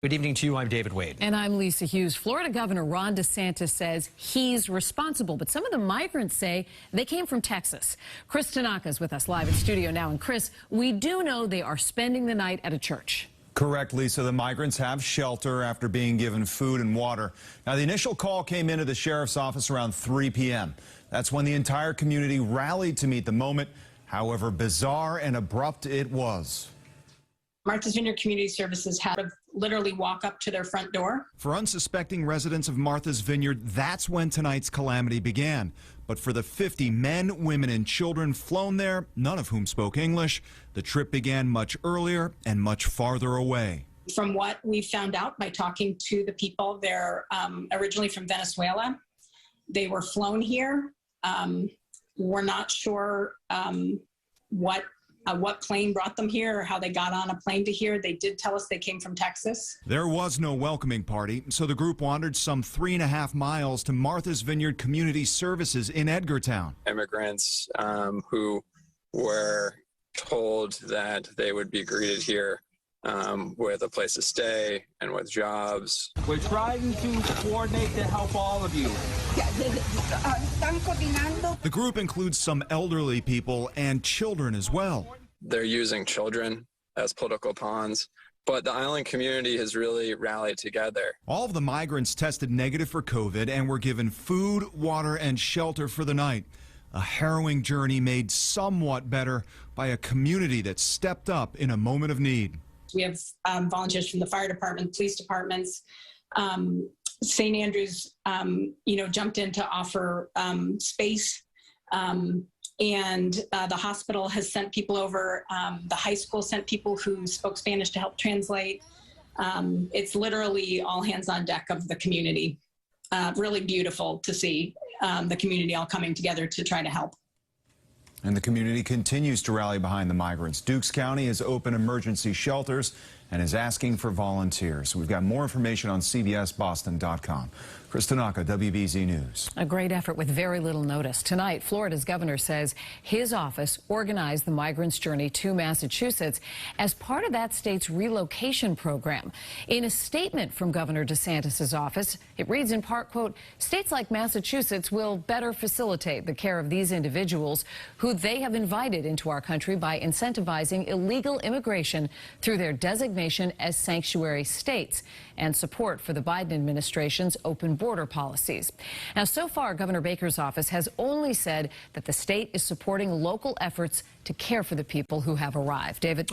Good evening to you. I'm David Wade. And I'm Lisa Hughes. Florida Governor Ron DeSantis says he's responsible, but some of the migrants say they came from Texas. Chris Tanaka is with us live in studio now. And Chris, we do know they are spending the night at a church. Correct, Lisa. The migrants have shelter after being given food and water. Now, the initial call came into the sheriff's office around 3 p.m. That's when the entire community rallied to meet the moment. However bizarre and abrupt it was. Martha's Vineyard Community Services had to literally walk up to their front door. For unsuspecting residents of Martha's Vineyard, that's when tonight's calamity began. But for the 50 men, women, and children flown there, none of whom spoke English, the trip began much earlier and much farther away. From what we found out by talking to the people, they're originally from Venezuela. They were flown here. We're not sure what plane brought them here or how they got on a plane to here. They did tell us they came from Texas. There was no welcoming party, so the group wandered some 3.5 miles to Martha's Vineyard Community Services in Edgartown. Immigrants who were told that they would be greeted here with a place to stay and with jobs. We're trying to coordinate to help all of you. The group includes some elderly people and children as well. They're using children as political pawns, but the island community has really rallied together. All of the migrants tested negative for COVID and were given food, water, and shelter for the night. A harrowing journey made somewhat better by a community that stepped up in a moment of need. We have volunteers from the fire department, police departments. St. Andrews, jumped in to offer space. And the hospital has sent people over. The high school sent people who spoke Spanish to help translate. It's literally all hands on deck of the community. Really beautiful to see the community all coming together to try to help. And the community continues to rally behind the migrants. Dukes County has opened emergency shelters and is asking for volunteers. We've got more information on CBSBoston.com. Chris Tanaka, WBZ News. A great effort with very little notice. Tonight, Florida's governor says his office organized the migrants' journey to Massachusetts as part of that state's relocation program. In a statement from Governor DeSantis' office, it reads in part, quote, states like Massachusetts will better facilitate the care of these individuals who they have invited into our country by incentivizing illegal immigration through their designation as sanctuary states and support for the Biden administration's open border policies. Now, so far, Governor Baker's office has only said that the state is supporting local efforts to care for the people who have arrived. David.